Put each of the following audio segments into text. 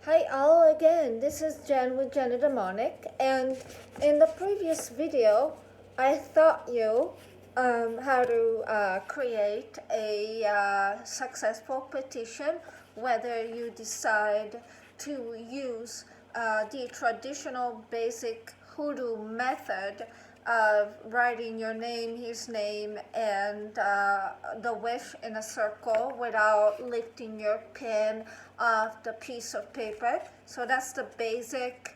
Hi all again, this is Jen with Jen the Demonic, and in the previous video I taught you how to create a successful petition, whether you decide to use the traditional basic hoodoo method of writing your name, his name, and the wish in a circle without lifting your pen off the piece of paper. So that's the basic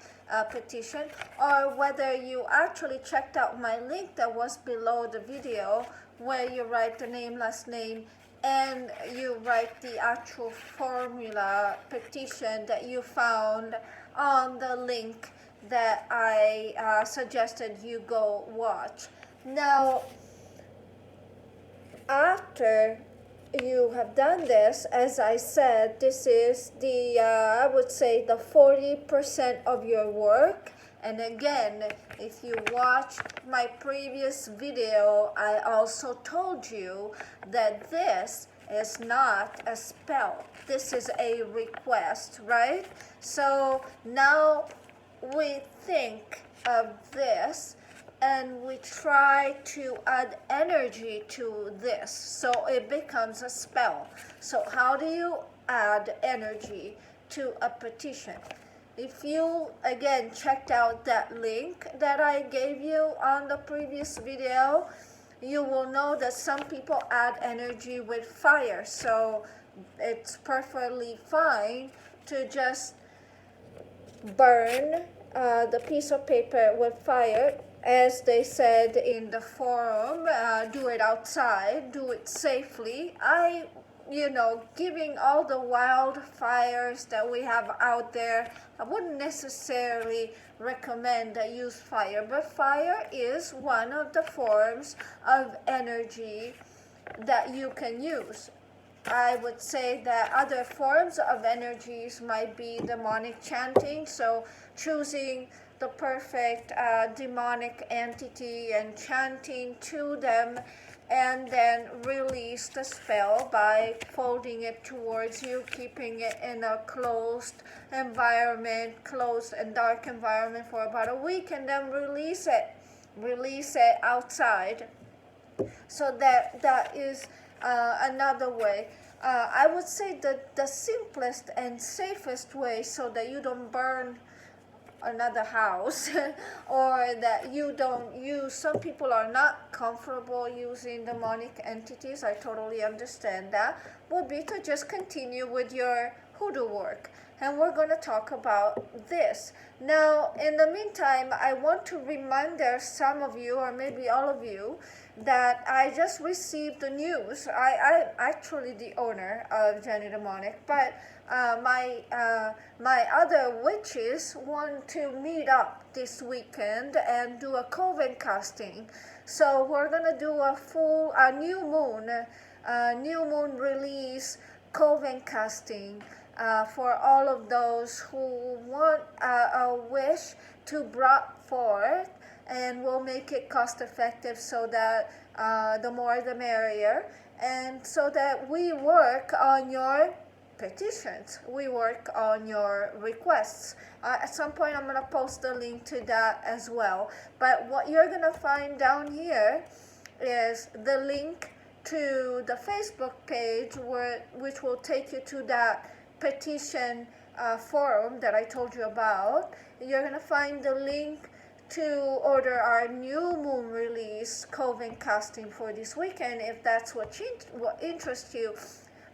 petition. Or whether you actually checked out my link that was below the video, where you write the name, last name, and you write the actual formula petition that you found on the link that I suggested you go watch. Now, after you have done this, as I said, this is the, I would say, the 40% of your work. And again, if you watched my previous video, I also told you that this is not a spell. This is a request, right? So now we think of this and we try to add energy to this so it becomes a spell. So how do you add energy to a petition? If you again checked out that link that I gave you on the previous video, you will know that some people add energy with fire. So it's perfectly fine to just burn the piece of paper with fire. As they said in the forum, do it outside, do it safely. Giving all the wildfires that we have out there, I wouldn't necessarily recommend that use fire, but fire is one of the forms of energy that you can use. I would say that other forms of energies might be demonic chanting, so choosing the perfect demonic entity and chanting to them, and then release the spell by folding it towards you, keeping it in a closed environment, closed and dark environment for about a week, and then release it outside. So that is another way. I would say that the simplest and safest way, so that you don't burn another house or that you don't use, some people are not comfortable using demonic entities, I totally understand that, would be to just continue with your hoodoo work. And we're going to talk about this. Now, in the meantime, I want to remind some of you, or maybe all of you, that I just received the news. I actually the owner of Jenny Demonic, but my other witches want to meet up this weekend and do a coven casting. So we're gonna do a new moon release coven casting for all of those who want a wish to brought forth, and we'll make it cost effective so that the more the merrier, and so that we work on your petitions, we work on your requests. At some point I'm going to post the link to that as well, but what you're going to find down here is the link to the Facebook page, which will take you to that petition forum that I told you about. You're going to find the link to order our new moon release coven casting for this weekend, if that's what interests you.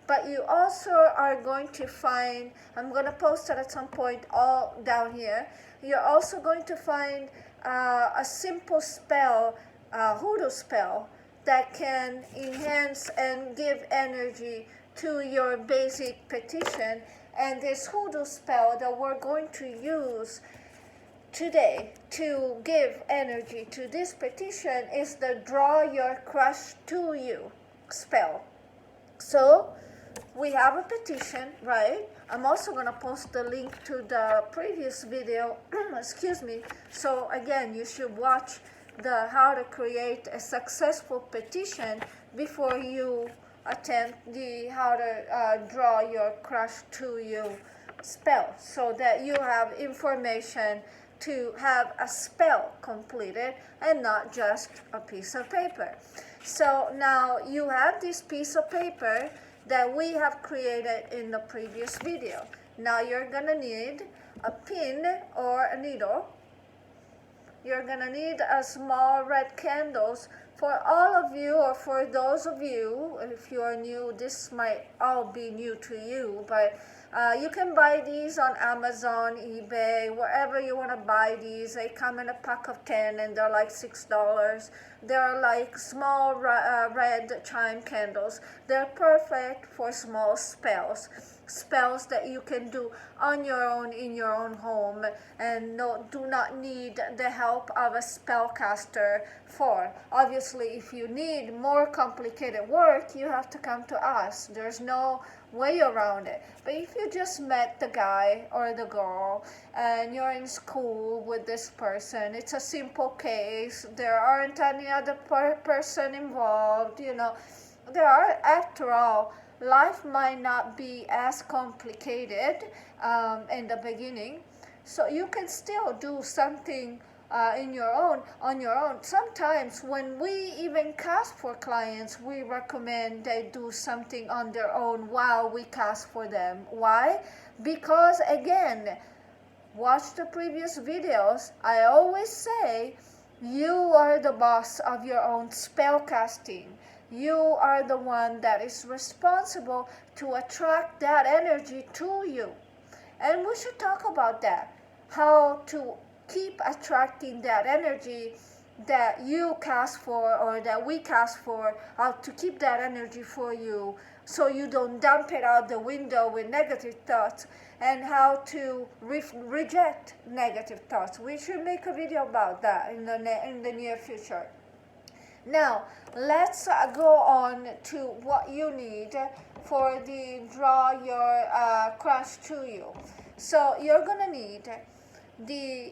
But you also are going to find, I'm going to post it at some point all down here, you're also going to find a simple spell, hoodoo spell, that can enhance and give energy to your basic petition. And this hoodoo spell that we're going to use today to give energy to this petition is the Draw Your Crush to You spell. So we have a petition, right? I'm also going to post the link to the previous video, excuse me. So again, you should watch the how to create a successful petition before you attempt the how to draw your crush to you spell, so that you have information to have a spell completed and not just a piece of paper. So now you have this piece of paper that we have created in the previous video. Now you're gonna need a pin or a needle. You're gonna need a small red candles. For all of you, or for those of you, if you are new, this might all be new to you, but you can buy these on Amazon, eBay, wherever you want to buy these. They come in a pack of 10 and they're like $6. They're like small red chime candles. They're perfect for small spells. Spells that you can do on your own in your own home and do not need the help of a spellcaster for. Obviously, if you need more complicated work, you have to come to us. There's no way around it. But if you just met the guy or the girl and you're in school with this person, it's a simple case. There aren't any other person involved, you know. There are, after all, life might not be as complicated in the beginning, so you can still do something on your own. Sometimes when we even cast for clients, we recommend they do something on their own while we cast for them. Why? Because again, watch the previous videos. I always say you are the boss of your own spell casting. You are the one that is responsible to attract that energy to you. And we should talk about that. How to keep attracting that energy that you cast for or that we cast for, how to keep that energy for you so you don't dump it out the window with negative thoughts, and how to reject negative thoughts. We should make a video about that in the near future. Now, let's go on to what you need for the draw your crush to you. So you're gonna need the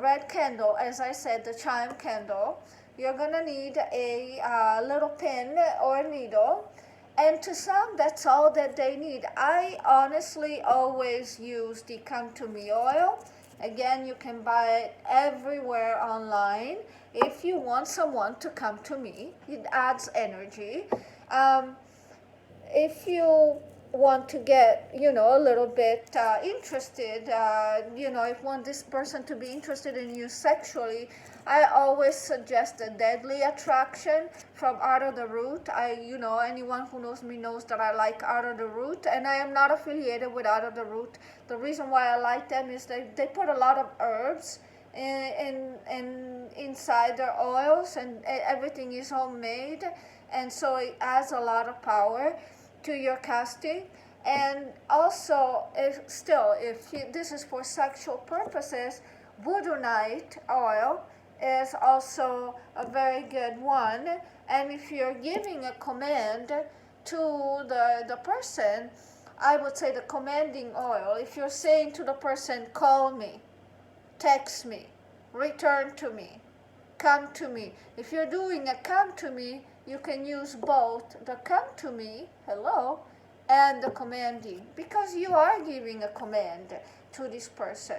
red candle, as I said, the chime candle. You're gonna need a little pin or needle, and to some, that's all that they need. I honestly always use the Come To Me oil. Again, you can buy it everywhere online. If you want someone to come to me, it adds energy. If you want to get, a little bit interested, if you want this person to be interested in you sexually, I always suggest a deadly attraction from Out of the Root. Anyone who knows me knows that I like Out of the Root, and I am not affiliated with Out of the Root. The reason why I like them is they put a lot of herbs inside their oils, and everything is homemade, and so it adds a lot of power to your casting. And also, if this is for sexual purposes, Voodoo Night oil is also a very good one. And if you're giving a command to the person, I would say the commanding oil. If you're saying to the person, call me, text me, return to me, come to me. If you're doing a come to me, you can use both the come to me, hello, and the commanding, because you are giving a command to this person.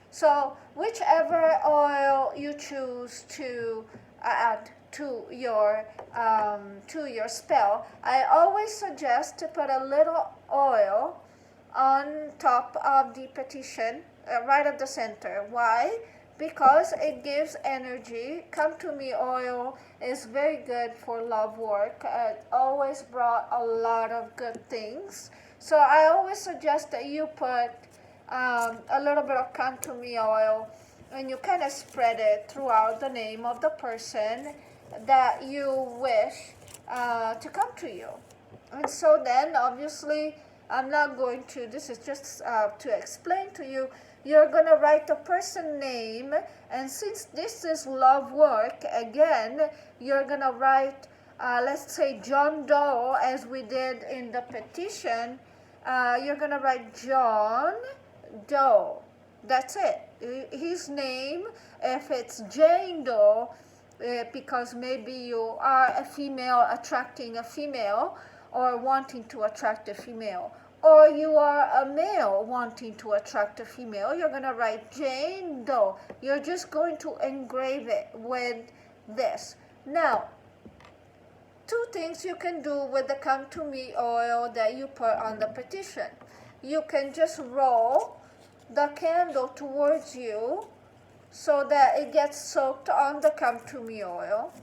So whichever oil you choose to add to your spell, I always suggest to put a little oil on top of the petition, right at the center. Why? Because it gives energy. Come to me oil is very good for love work. It always brought a lot of good things. So I always suggest that you put a little bit of come to me oil, and you kind of spread it throughout the name of the person that you wish to come to you. And so then, obviously, I'm not going to, this is just to explain to you, you're going to write the person name, and since this is love work, again, you're going to write, let's say, John Doe, as we did in the petition. You're going to write John Doe. That's it. His name, if it's Jane Doe, because maybe you are a female attracting a female, or wanting to attract a female. Or you are a male wanting to attract a female, you're going to write Jane Doe. You're just going to engrave it with this. Now, two things you can do with the Come to Me oil that you put on the petition. You can just roll the candle towards you so that it gets soaked on the Come to Me oil.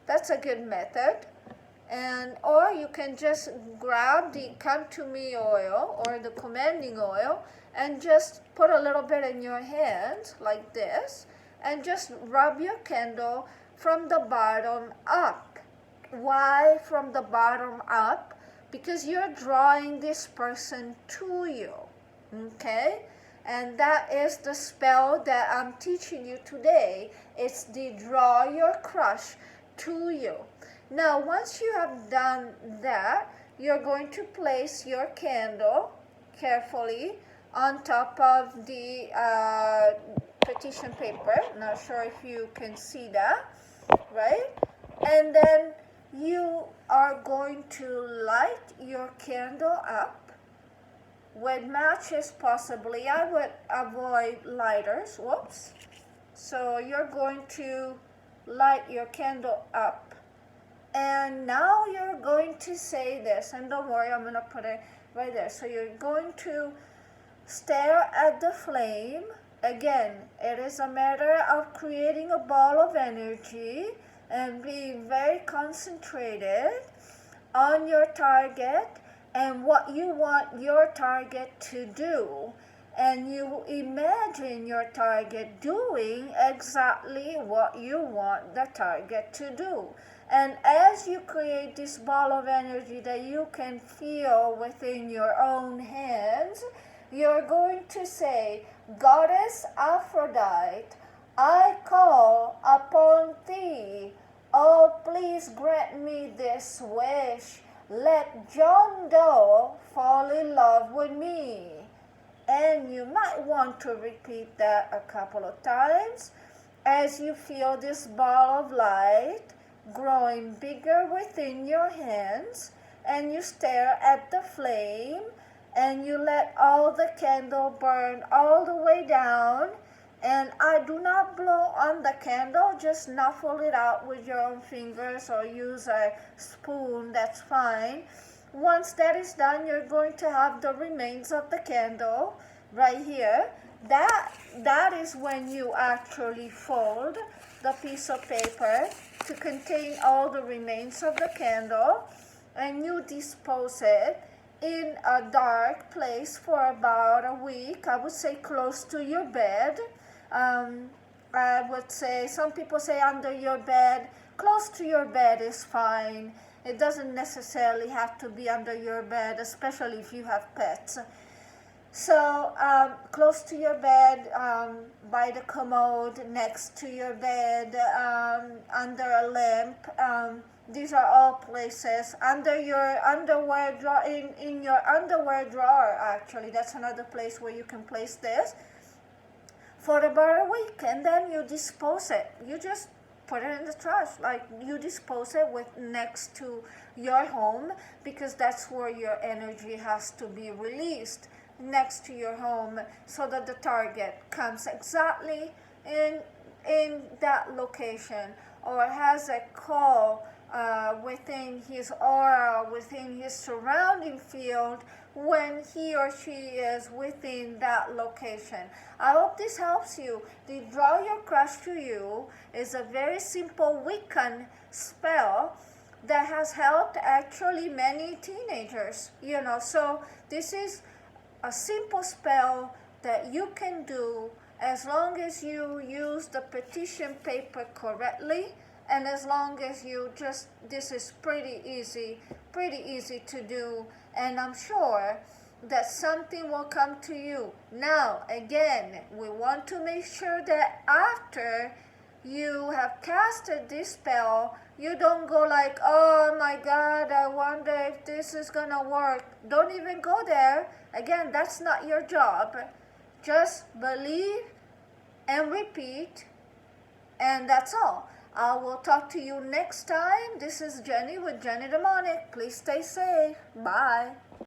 That's a good method. Or you can just grab the Come to Me oil or the commanding oil and just put a little bit in your hand like this and just rub your candle from the bottom up. Why from the bottom up? Because you're drawing this person to you, okay? And that is the spell that I'm teaching you today. It's the draw your crush to you. Now, once you have done that, you're going to place your candle carefully on top of the petition paper. Not sure if you can see that, right? And then you are going to light your candle up with matches possibly. I would avoid lighters. Whoops. So you're going to light your candle up. And now you're going to say this, and don't worry, I'm going to put it right there. So you're going to stare at the flame. Again, it is a matter of creating a ball of energy and being very concentrated on your target and what you want your target to do. And you imagine your target doing exactly what you want the target to do. And as you create this ball of energy that you can feel within your own hands, you're going to say, Goddess Aphrodite, I call upon thee. Oh, please grant me this wish. Let John Doe fall in love with me. And you might want to repeat that a couple of times as you feel this ball of light growing bigger within your hands, and you stare at the flame and you let all the candle burn all the way down. And I do not blow on the candle, just snuffle it out with your own fingers or use a spoon, that's fine. Once that is done, you're going to have the remains of the candle right here. That is when you actually fold the piece of paper to contain all the remains of the candle, and you dispose it in a dark place for about a week. I would say close to your bed. I would say, some people say under your bed. Close to your bed is fine. It doesn't necessarily have to be under your bed, especially if you have pets. So close to your bed, by the commode, next to your bed, under a lamp. These are all places. Under your underwear drawer, in your underwear drawer, actually. That's another place where you can place this for about a week. And then you dispose it. You just put it in the trash. Like, you dispose it next to your home, because that's where your energy has to be released, next to your home, so that the target comes exactly in that location, or has a call within his aura, within his surrounding field, when he or she is within that location. I hope this helps you. The Draw Your Crush to You is a very simple Wiccan spell that has helped actually many teenagers, so this is a simple spell that you can do as long as you use the petition paper correctly, and as long as you this is pretty easy to do, and I'm sure that something will come to you. Now, again, we want to make sure that after you have casted this spell, you don't go like, oh my God, I wonder if this is gonna work. Don't even go there. Again, that's not your job. Just believe and repeat, and that's all. I will talk to you next time. This is Jenny with Jenny Demonic. Please stay safe. Bye.